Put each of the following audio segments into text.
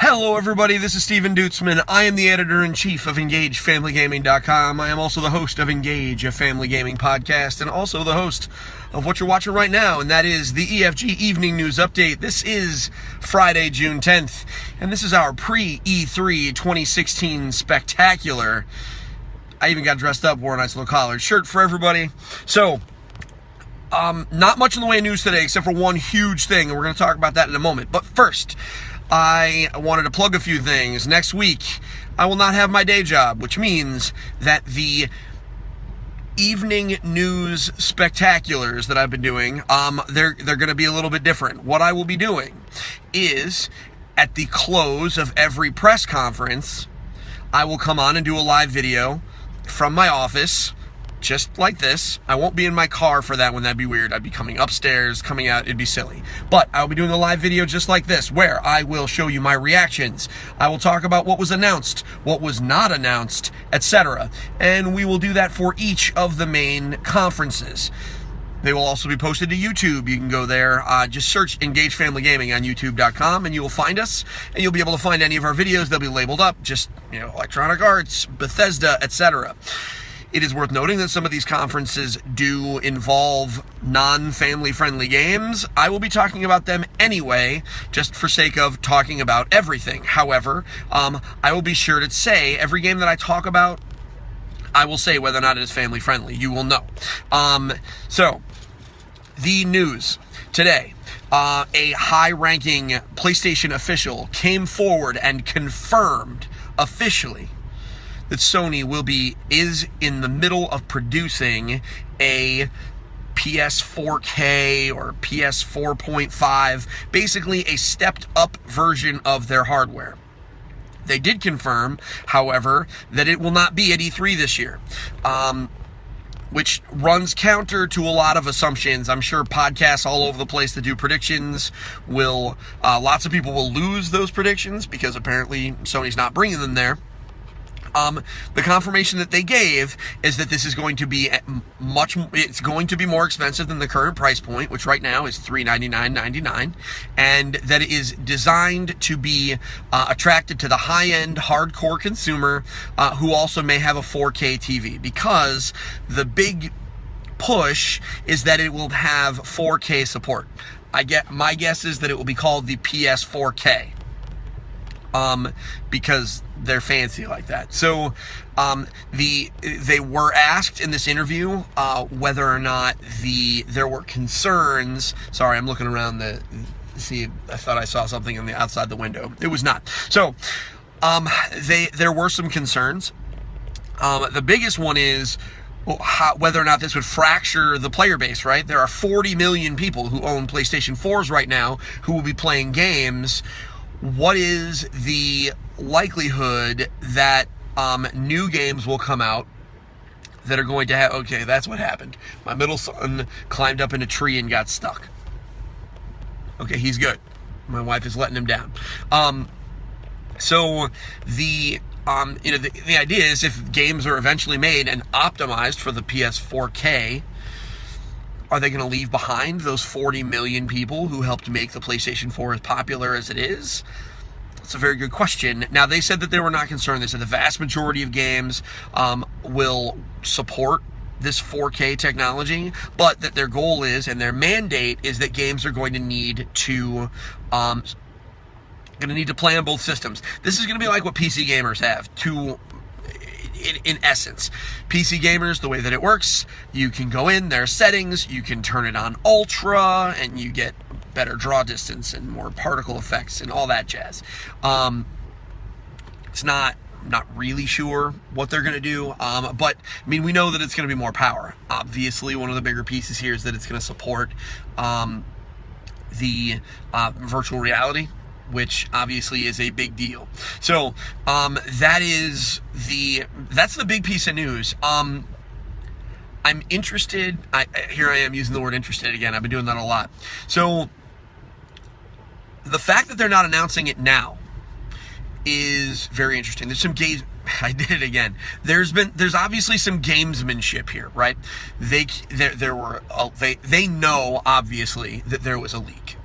Hello everybody, this is Steven Dutzman. I am the editor-in-chief of EngageFamilyGaming.com. I am also the host of Engage, a family gaming podcast, and also the host of what you're watching right now, and that is the EFG Evening News Update. This is Friday, June 10th, and this is our pre-E3 2016 Spectacular. I even got dressed up, wore a nice little collared shirt for everybody. So, not much in the way of news today, except for one huge thing, and we're going to talk about that in a moment. But first, I wanted to plug a few things. Next week, I will not have my day job, which means that the evening news spectaculars that I've been doing, they're going to be a little bit different. What I will be doing is, at the close of every press conference, I will come on and do a live video from my office, just like this. I won't be in my car for that one. That'd be weird. I'd be coming upstairs, coming out. It'd be silly. But I'll be doing a live video just like this, where I will show you my reactions. I will talk about what was announced, what was not announced, etc. And we will do that for each of the main conferences. They will also be posted to YouTube. You can go there, just search Engage Family Gaming on YouTube.com, and you will find us, and you'll be able to find any of our videos. They'll be labeled up, just, Electronic Arts, Bethesda, etc. It is worth noting that some of these conferences do involve non-family friendly games. I will be talking about them anyway, just for sake of talking about everything. However, I will be sure to say every game that I talk about, I will say whether or not it is family friendly. You will know. So, the news today. A high-ranking PlayStation official came forward and confirmed officially that Sony is in the middle of producing a PS4K or PS4.5, basically a stepped-up version of their hardware. They did confirm, however, that it will not be at E3 this year, which runs counter to a lot of assumptions. I'm sure podcasts all over the place that do predictions will, lots of people will lose those predictions because apparently Sony's not bringing them there. The confirmation that they gave is that this is going to be it's going to be more expensive than the current price point, which right now is $399.99, and that it is designed to be attracted to the high-end hardcore consumer who also may have a 4K TV, because the big push is that it will have 4K support. My guess is that it will be called the PS4K. Because they're fancy like that. So, they were asked in this interview whether or not there were concerns. Sorry, I'm looking around see, I thought I saw something on the outside the window. It was not. So, there were some concerns. The biggest one is whether or not this would fracture the player base, right? There are 40 million people who own PlayStation 4s right now who will be playing games. What is the likelihood that new games will come out that are going to have... Okay, that's what happened. My middle son climbed up in a tree and got stuck. Okay, he's good. My wife is letting him down. So the idea is, if games are eventually made and optimized for the PS4K, are they going to leave behind those 40 million people who helped make the PlayStation 4 as popular as it is? That's a very good question. Now, they said that they were not concerned. They said the vast majority of games will support this 4K technology, but that their goal is, and their mandate is, that games are going to need to play on both systems. This is going to be like what PC gamers have. In essence, PC gamers, the way that it works, you can go in, there are settings, you can turn it on ultra, and you get better draw distance and more particle effects and all that jazz. It's not really sure what they're going to do, but we know that it's going to be more power. Obviously, one of the bigger pieces here is that it's going to support the virtual reality, which obviously is a big deal. So, that's the big piece of news. I'm interested. Here I am using the word interested again. I've been doing that a lot. So, the fact that they're not announcing it now is very interesting. There's some games. I did it again. There's obviously some gamesmanship here, right? They know obviously that there was a leak.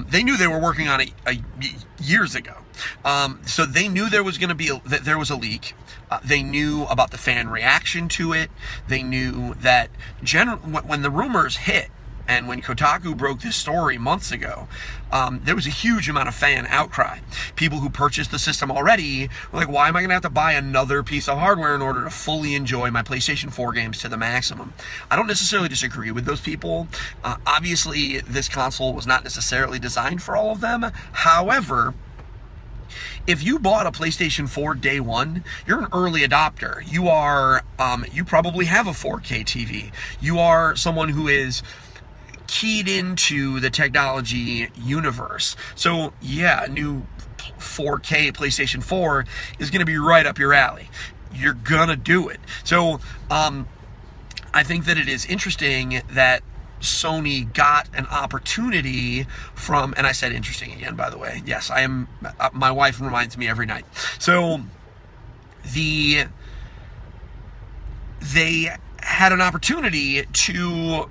They knew they were working on it years ago. So they knew there was going to be that there was a leak. They knew about the fan reaction to it. They knew that when the rumors hit, and when Kotaku broke this story months ago, there was a huge amount of fan outcry. People who purchased the system already were like, why am I going to have to buy another piece of hardware in order to fully enjoy my PlayStation 4 games to the maximum? I don't necessarily disagree with those people. Obviously, this console was not necessarily designed for all of them. However, if you bought a PlayStation 4 day one, you're an early adopter. You are, you probably have a 4K TV. You are someone who is keyed into the technology universe. So yeah, a new 4K PlayStation 4 is going to be right up your alley. You're going to do it. So I think that it is interesting that Sony got an opportunity from, and I said interesting again, by the way. Yes, I am, my wife reminds me every night. So they had an opportunity to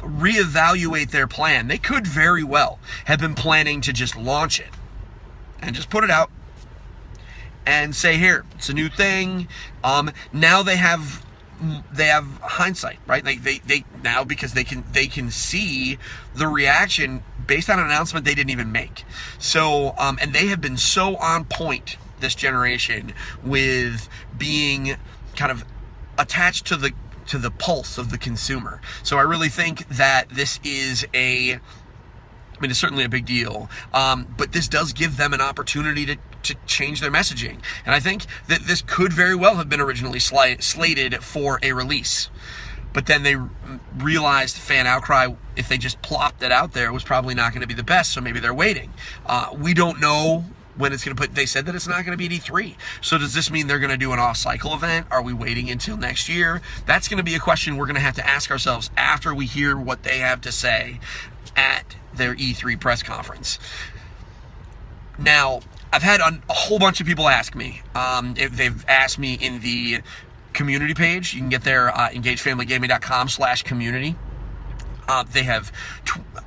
reevaluate their plan. They could very well have been planning to just launch it and just put it out and say, here, it's a new thing. Now they have hindsight, right? They now, because they can see the reaction based on an announcement they didn't even make. So and they have been so on point this generation with being kind of attached to the pulse of the consumer. So I really think that this is it's certainly a big deal, but this does give them an opportunity to change their messaging. And I think that this could very well have been originally slated for a release, but then they realized fan outcry, if they just plopped it out there, was probably not going to be the best, so maybe they're waiting. We don't know when it's going to they said that it's not going to be at E3. So does this mean they're going to do an off-cycle event? Are we waiting until next year? That's going to be a question we're going to have to ask ourselves after we hear what they have to say at their E3 press conference. Now, I've had a whole bunch of people ask me. They've asked me in the community page. You can get there, engagefamilygaming.com/community. They have,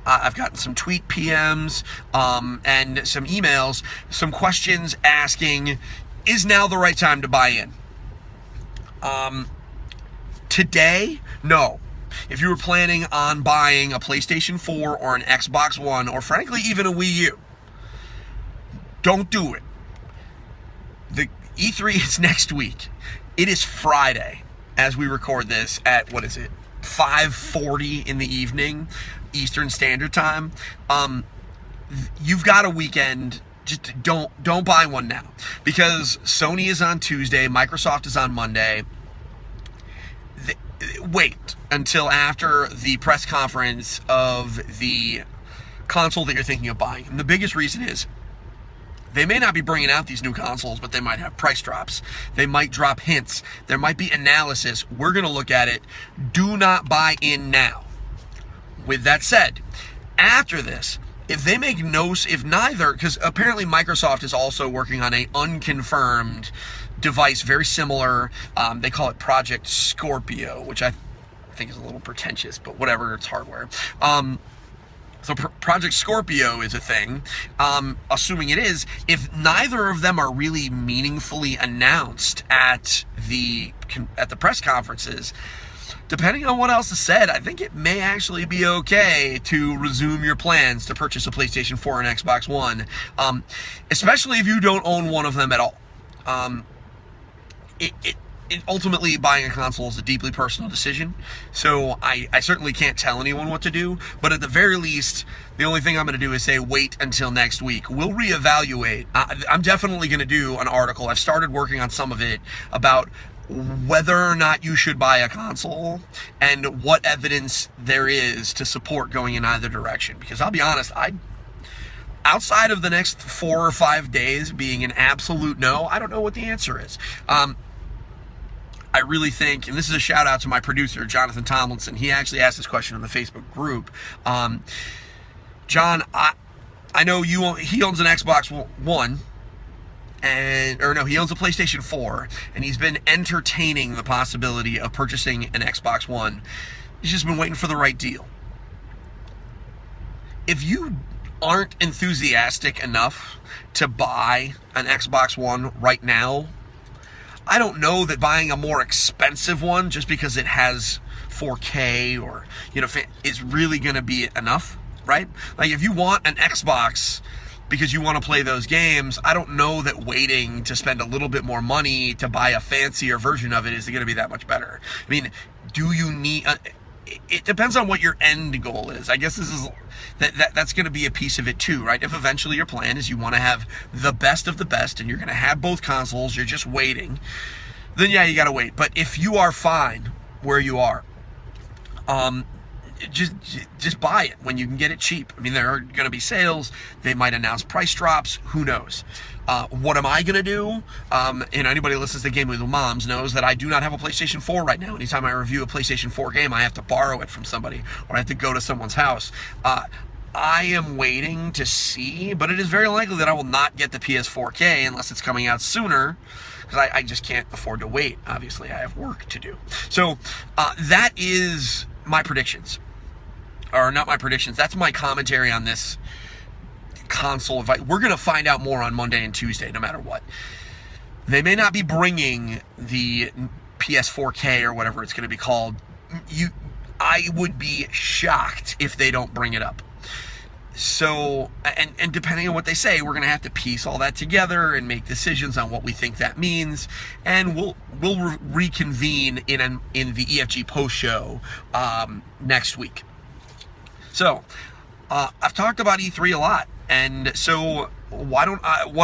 I've gotten some tweet PMs and some emails, some questions asking, is now the right time to buy in? Today, no. If you were planning on buying a PlayStation 4 or an Xbox One, or frankly even a Wii U, don't do it. The E3 is next week. It is Friday as we record this at, 5:40 in the evening, Eastern Standard Time. You've got a weekend. Just don't buy one now, because Sony is on Tuesday, Microsoft is on Monday. Wait until after the press conference of the console that you're thinking of buying. And the biggest reason is, they may not be bringing out these new consoles, but they might have price drops. They might drop hints. There might be analysis. We're going to look at it. Do not buy in now. With that said, after this, if they make if neither, because apparently Microsoft is also working on a unconfirmed device very similar. They call it Project Scorpio, which I think is a little pretentious, but whatever, it's hardware. So Project Scorpio is a thing, assuming it is. If neither of them are really meaningfully announced at the press conferences, depending on what else is said, I think it may actually be okay to resume your plans to purchase a PlayStation 4 and Xbox One, especially if you don't own one of them at all. Ultimately, buying a console is a deeply personal decision, so I certainly can't tell anyone what to do, but at the very least, the only thing I'm going to do is say wait until next week. We'll reevaluate. I'm definitely going to do an article. I've started working on some of it about whether or not you should buy a console and what evidence there is to support going in either direction, because I'll be honest, outside of the next 4 or 5 days being an absolute no, I don't know what the answer is. I really think, and this is a shout out to my producer, Jonathan Tomlinson. He actually asked this question in the Facebook group. John, I know he owns an Xbox One, he owns a PlayStation 4, and he's been entertaining the possibility of purchasing an Xbox One. He's just been waiting for the right deal. If you aren't enthusiastic enough to buy an Xbox One right now, I don't know that buying a more expensive one just because it has 4K or, is really going to be enough, right? Like, if you want an Xbox because you want to play those games, I don't know that waiting to spend a little bit more money to buy a fancier version of it is going to be that much better. I mean, do you need... it depends on what your end goal is. I guess that's going to be a piece of it too, right? If eventually your plan is you want to have the best of the best and you're going to have both consoles, you're just waiting, then yeah, you got to wait. But if you are fine where you are, just buy it when you can get it cheap. I mean, there are going to be sales. They might announce price drops. Who knows? What am I going to do? And anybody who listens to Game with Moms knows that I do not have a PlayStation 4 right now. Anytime I review a PlayStation 4 game, I have to borrow it from somebody or I have to go to someone's house. I am waiting to see, but it is very likely that I will not get the PS4K unless it's coming out sooner, because I just can't afford to wait. Obviously, I have work to do. So that is my predictions. Or not my predictions, that's my commentary on this console. We're going to find out more on Monday and Tuesday, no matter what. They may not be bringing the PS4K or whatever it's going to be called. I would be shocked if they don't bring it up. So, and depending on what they say, we're going to have to piece all that together and make decisions on what we think that means. And we'll reconvene in the EFG post show next week. So, I've talked about E3 a lot, and so what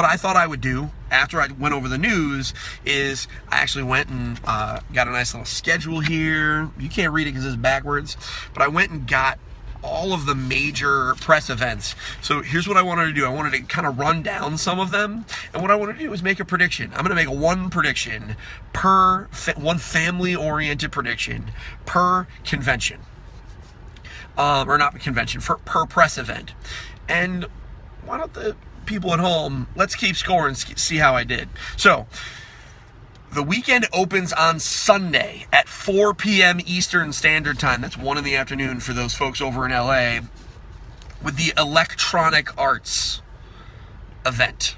I thought I would do after I went over the news is I actually went and got a nice little schedule here. You can't read it because it's backwards, but I went and got all of the major press events. So here's what I wanted to do. I wanted to kind of run down some of them, and what I want to do is make a prediction. I'm going to make one prediction per one family-oriented prediction per convention. Or not convention, per press event. And why don't the people at home, let's keep score and see how I did. So, the weekend opens on Sunday at 4 p.m. Eastern Standard Time. That's 1 in the afternoon for those folks over in LA, with the Electronic Arts event.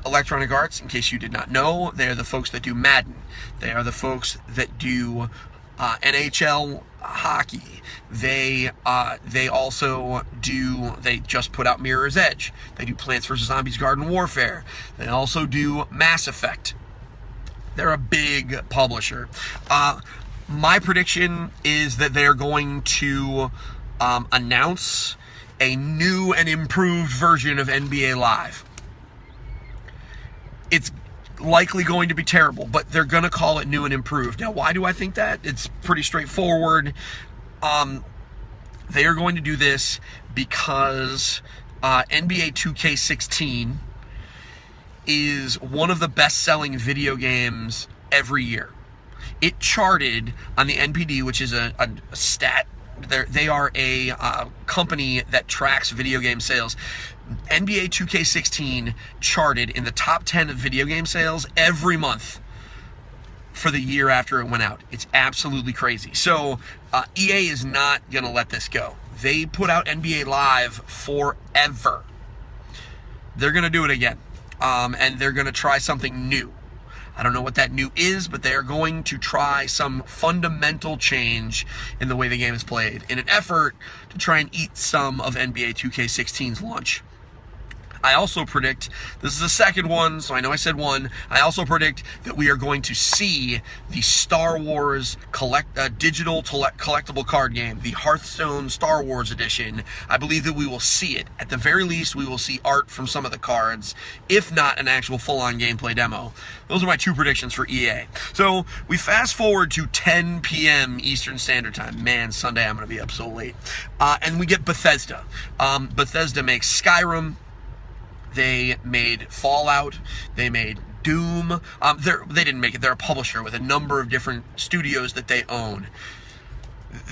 Electronic Arts, in case you did not know, they're the folks that do Madden. They are the folks that do NHL hockey. They also do, they just put out Mirror's Edge. They do Plants vs. Zombies Garden Warfare. They also do Mass Effect. They're a big publisher. My prediction is that they're going to announce a new and improved version of NBA Live. It's likely going to be terrible, but they're going to call it new and improved. Now, why do I think that? It's pretty straightforward. They are going to do this because NBA 2K16 is one of the best-selling video games every year. It charted on the NPD, which is a stat. They are a company that tracks video game sales. NBA 2K16 charted in the top 10 of video game sales every month for the year after it went out. It's absolutely crazy. So EA is not going to let this go. They put out NBA Live forever. They're going to do it again. And they're going to try something new. I don't know what that new is, but they are going to try some fundamental change in the way the game is played in an effort to try and eat some of NBA 2K16's lunch. I also predict, this is the second one, so I know I said one, I also predict that we are going to see the Star Wars digital collectible card game, the Hearthstone Star Wars edition. I believe that we will see it. At the very least, we will see art from some of the cards, if not an actual full-on gameplay demo. Those are my two predictions for EA. So, we fast forward to 10 p.m. Eastern Standard Time. Man, Sunday I'm going to be up so late. And we get Bethesda. Bethesda makes Skyrim. They made Fallout. They made Doom. They didn't make it. They're a publisher with a number of different studios that they own.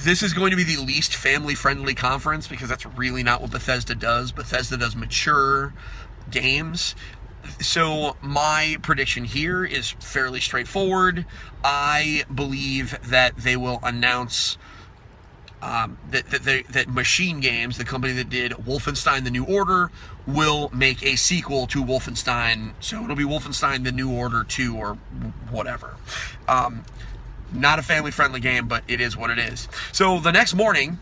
This is going to be the least family-friendly conference because that's really not what Bethesda does. Bethesda does mature games. So my prediction here is fairly straightforward. I believe that they will announce that Machine Games, the company that did Wolfenstein: The New Order, will make a sequel to Wolfenstein. So it'll be Wolfenstein: The New Order 2 or whatever. Not a family-friendly game, but it is what it is. So the next morning,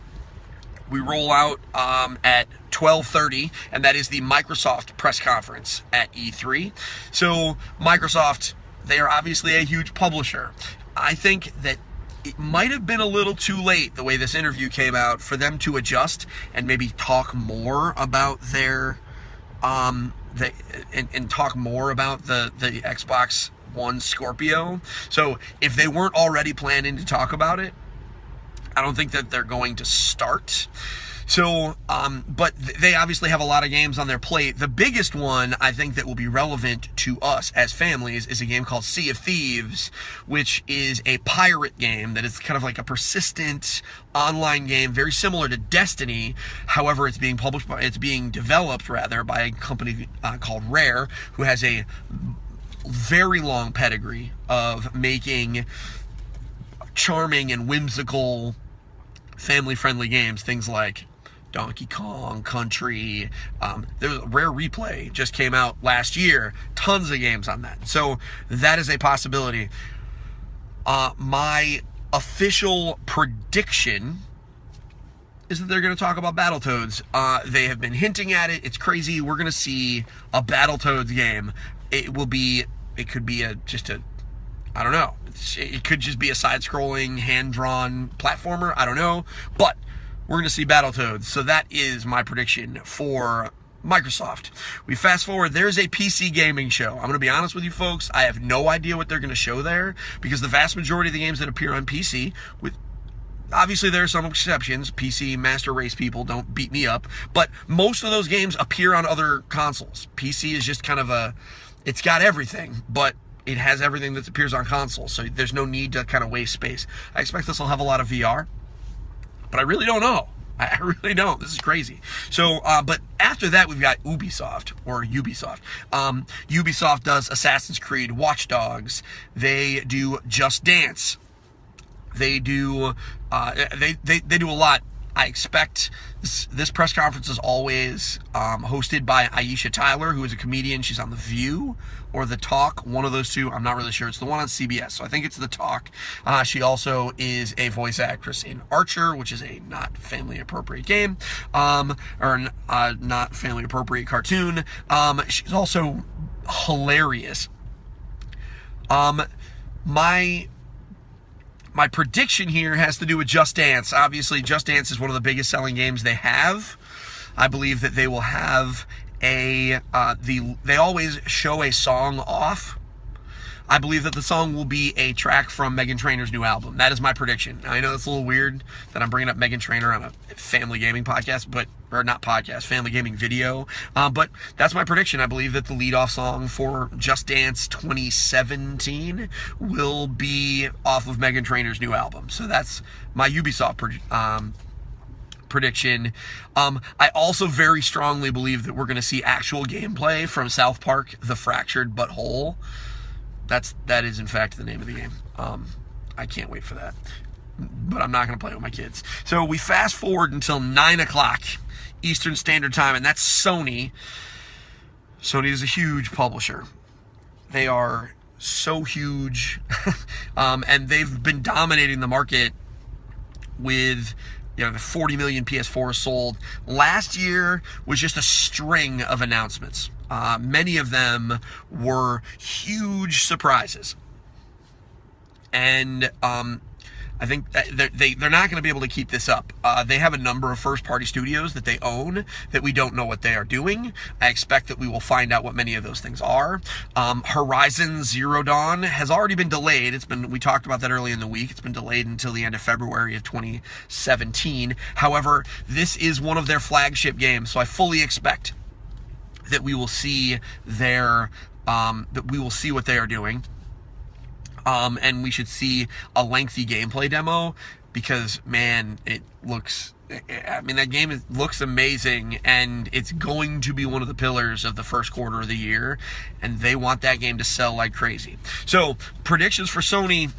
we roll out at 12:30, and that is the Microsoft press conference at E3. So Microsoft, they are obviously a huge publisher. I think that it might have been a little too late, the way this interview came out, for them to adjust and maybe talk more about their and talk more about the Xbox One Scorpio. So if they weren't already planning to talk about it, I don't think that they're going to start. So, but they obviously have a lot of games on their plate. The biggest one, I think, that will be relevant to us as families is a game called Sea of Thieves, which is a pirate game that is kind of like a persistent online game, very similar to Destiny. However, it's being developed by a company called Rare, who has a very long pedigree of making charming and whimsical family-friendly games, things like Donkey Kong Country. There was a Rare Replay just came out last year, tons of games on that, so that is a possibility. My official prediction is that they're going to talk about Battletoads. They have been hinting at it. It's crazy. We're going to see a Battletoads game. It could be I don't know. It could just be a side-scrolling, hand-drawn platformer. I don't know. But we're going to see Battletoads. So that is my prediction for Microsoft. We fast forward. There's a PC gaming show. I'm going to be honest with you folks. I have no idea what they're going to show there, because the vast majority of the games that appear on PC, obviously there are some exceptions. PC Master Race people, don't beat me up. But most of those games appear on other consoles. PC is just kind of it's got everything, but it has everything that appears on console, so there's no need to kind of waste space. I expect this will have a lot of VR, but I really don't know. I really don't. This is crazy. So, but after that, we've got Ubisoft. Ubisoft does Assassin's Creed, Watch Dogs. They do Just Dance. They do they do a lot. I expect this press conference is always hosted by Aisha Tyler, who is a comedian. She's on The View or The Talk, one of those two. I'm not really sure. It's the one on CBS, so I think it's The Talk. She also is a voice actress in Archer, which is a not family-appropriate game, or not family-appropriate cartoon. She's also hilarious. My prediction here has to do with Just Dance. Obviously, Just Dance is one of the biggest selling games they have. I believe that they will have they always show a song off. I believe that the song will be a track from Meghan Trainor's new album. That is my prediction. Now, I know it's a little weird that I'm bringing up Meghan Trainor on a family gaming podcast, family gaming video. But that's my prediction. I believe that the lead-off song for Just Dance 2017 will be off of Meghan Trainor's new album. So that's my Ubisoft prediction. I also very strongly believe that we're going to see actual gameplay from South Park: The Fractured But Whole. That is in fact the name of the game. I can't wait for that, but I'm not going to play it with my kids. So we fast forward until 9 o'clock Eastern Standard Time, and that's Sony. Sony is a huge publisher. They are so huge, and they've been dominating the market with the 40 million PS4s sold. Last year was just a string of announcements. Many of them were huge surprises. And I think they're not going to be able to keep this up. They have a number of first-party studios that they own that we don't know what they are doing. I expect that we will find out what many of those things are. Horizon Zero Dawn has already been delayed. We talked about that early in the week. It's been delayed until the end of February of 2017. However, this is one of their flagship games, so I fully expect that we will see what they are doing. And we should see a lengthy gameplay demo, because, man, that game looks amazing, and it's going to be one of the pillars of the first quarter of the year, and they want that game to sell like crazy. So, predictions for Sony,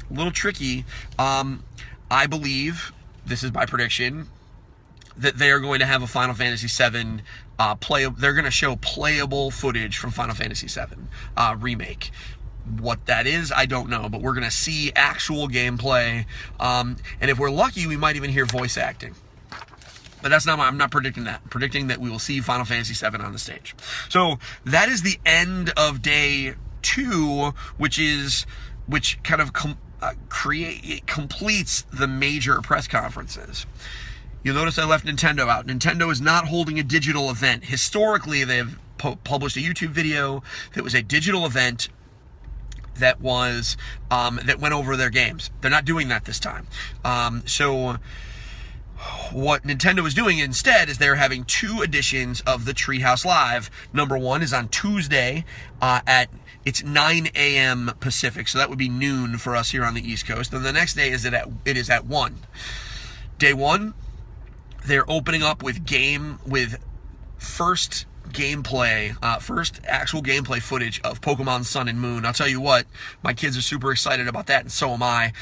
a little tricky. I believe this is my prediction, that they are going to have a Final Fantasy VII they're going to show playable footage from Final Fantasy VII Remake. What that is, I don't know, but we're going to see actual gameplay, and if we're lucky, we might even hear voice acting. But that's not I'm not predicting that. I'm predicting that we will see Final Fantasy VII on the stage. So that is the end of day 2, which kind of completes the major press conferences. You'll notice I left Nintendo out. Nintendo is not holding a digital event. Historically, they've published a YouTube video that was a digital event that was that went over their games. They're not doing that this time. So what Nintendo is doing instead is they're having 2 editions of the Treehouse Live. Number 1 is on Tuesday it's 9 a.m. Pacific, so that would be noon for us here on the East Coast. And the next day it is at 1. Day 1, they're opening up with first actual gameplay footage of Pokemon Sun and Moon. I'll tell you what, my kids are super excited about that, and so am I.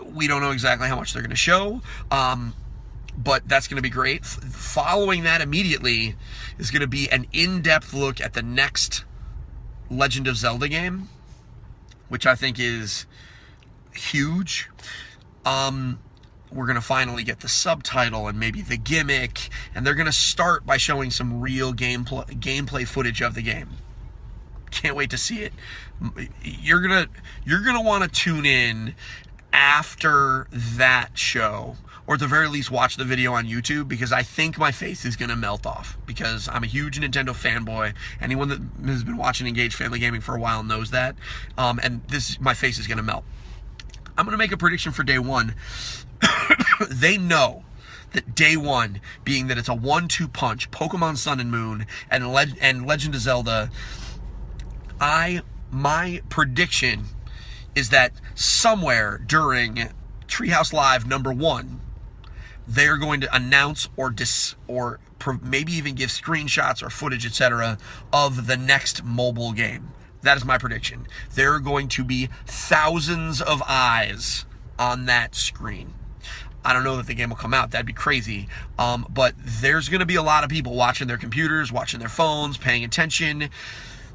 We don't know exactly how much they're going to show, but that's going to be great. Following that immediately is going to be an in-depth look at the next Legend of Zelda game, which I think is huge. We're going to finally get the subtitle and maybe the gimmick, and they're going to start by showing some real gameplay footage of the game. Can't wait to see it. You're going to want to tune in after that show, or at the very least watch the video on YouTube, because I think my face is going to melt off, because I'm a huge Nintendo fanboy. Anyone that has been watching Engage Family Gaming for a while knows that, and my face is going to melt. I'm going to make a prediction for day 1. They know that day 1, being that it's a 1-2 punch, Pokemon Sun and Moon and Legend of Zelda, my prediction is that somewhere during Treehouse Live number 1, they're going to announce or maybe even give screenshots or footage, etc., of the next mobile game. That is my prediction. There are going to be thousands of eyes on that screen. I don't know that the game will come out. That'd be crazy. But there's going to be a lot of people watching their computers, watching their phones, paying attention.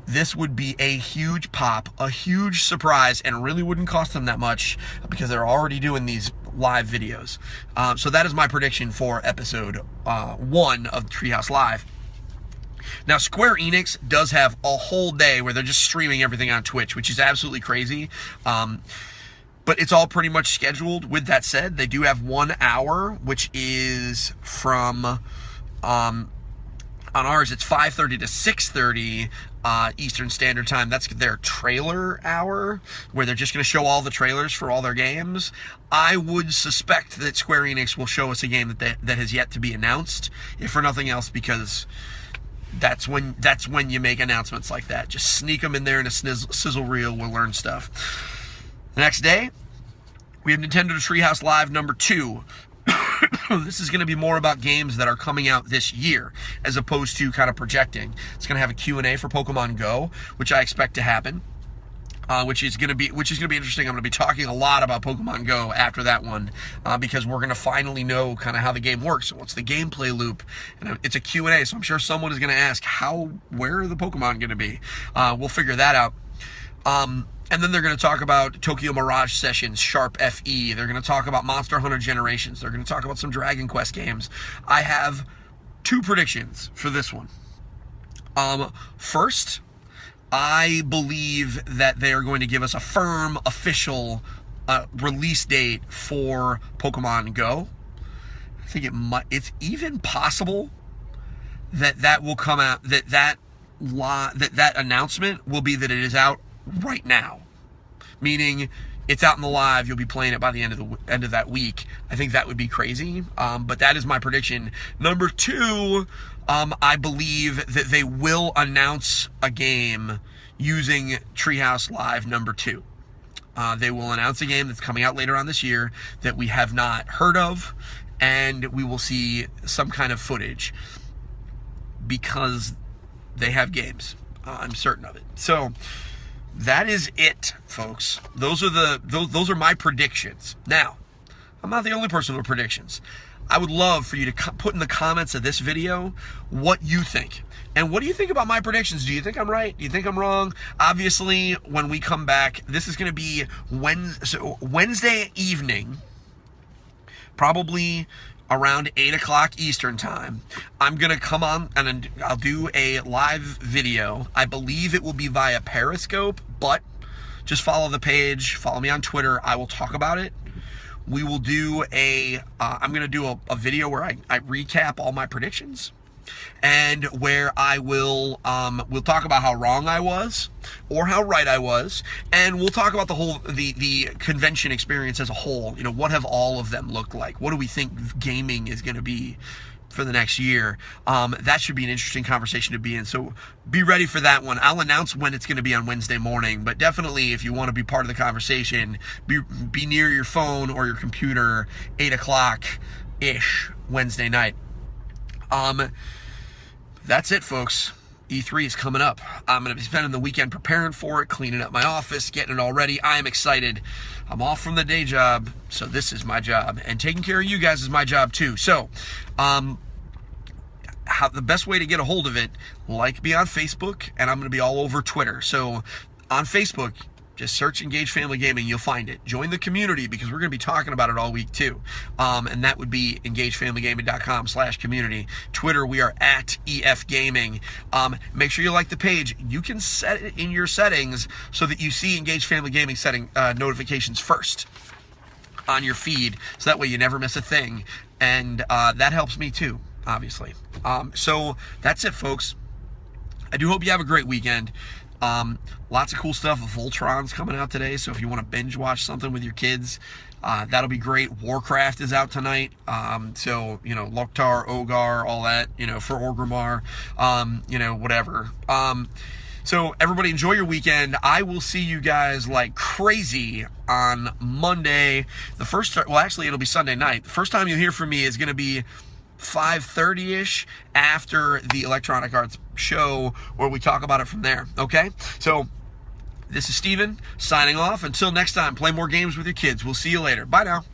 This would be a huge pop, a huge surprise, and really wouldn't cost them that much because they're already doing these live videos. So that is my prediction for episode 1 of Treehouse Live. Now, Square Enix does have a whole day where they're just streaming everything on Twitch, which is absolutely crazy. But it's all pretty much scheduled. With that said, they do have 1 hour, which is from, on ours, it's 5:30 to 6:30 Eastern Standard Time. That's their trailer hour, where they're just going to show all the trailers for all their games. I would suspect that Square Enix will show us a game that has yet to be announced, if for nothing else, because that's when you make announcements like that. Just sneak them in there in a sizzle reel. We'll learn stuff. The next day, we have Nintendo Treehouse Live number 2. This is going to be more about games that are coming out this year, as opposed to kind of projecting. It's going to have a Q&A for Pokemon Go, which I expect to happen, which is going to be interesting. I'm going to be talking a lot about Pokemon Go after that one, because we're going to finally know kind of how the game works. What's the gameplay loop? And it's a Q&A, so I'm sure someone is going to ask, where are the Pokemon going to be? We'll figure that out. And then they're going to talk about Tokyo Mirage Sessions, Sharp FE. They're going to talk about Monster Hunter Generations. They're going to talk about some Dragon Quest games. I have 2 predictions for this one. First, I believe that they are going to give us a firm, official release date for Pokemon Go. I think it's even possible that will come out, that announcement will be that it is out right now, meaning it's out in the live. You'll be playing it by the end of that week. I think that would be crazy, but that is my prediction. Number 2, I believe that they will announce a game using Treehouse Live number 2. They will announce a game that's coming out later on this year that we have not heard of, and we will see some kind of footage because they have games. I'm certain of it. So that is it, folks. Those are my predictions. Now, I'm not the only person with predictions. I would love for you to put in the comments of this video what you think. And what do you think about my predictions? Do you think I'm right? Do you think I'm wrong? Obviously, when we come back, this is going to be Wednesday evening, probably around 8 o'clock Eastern time. I'm going to come on and I'll do a live video. I believe it will be via Periscope, but just follow the page, follow me on Twitter. I will talk about it. We will do I'm going to do a video where I recap all my predictions, and where I will we'll talk about how wrong I was or how right I was, and we'll talk about the convention experience as a whole. You know, what have all of them looked like? What do we think gaming is going to be for the next year? That should be an interesting conversation to be in, so be ready for that one. I'll announce when it's going to be on Wednesday morning, but definitely if you want to be part of the conversation, be near your phone or your computer 8 o'clock-ish Wednesday night. That's it, folks. E3 is coming up. I'm going to be spending the weekend preparing for it, cleaning up my office, getting it all ready. I am excited. I'm off from the day job, so this is my job. And taking care of you guys is my job too. So, the best way to get a hold of it, like me on Facebook, and I'm going to be all over Twitter. So, on Facebook, just search Engage Family Gaming. You'll find it. Join the community, because we're going to be talking about it all week too. And that would be engagefamilygaming.com/community. Twitter, we are at EF Gaming. Make sure you like the page. You can set it in your settings so that you see Engage Family Gaming notifications first on your feed, so that way you never miss a thing. And that helps me too, obviously. So that's it, folks. I do hope you have a great weekend. Lots of cool stuff. Voltron's coming out today, so if you want to binge watch something with your kids, that'll be great. Warcraft is out tonight, so, you know, Loktar, Ogar, all that, you know, for Orgrimmar, you know, whatever. So everybody enjoy your weekend. I will see you guys like crazy on Monday. Well, actually, it'll be Sunday night. The first time you'll hear from me is going to be 5:30-ish after the Electronic Arts show, where we talk about it from there. Okay? So this is Steven signing off. Until next time, play more games with your kids. We'll see you later. Bye now.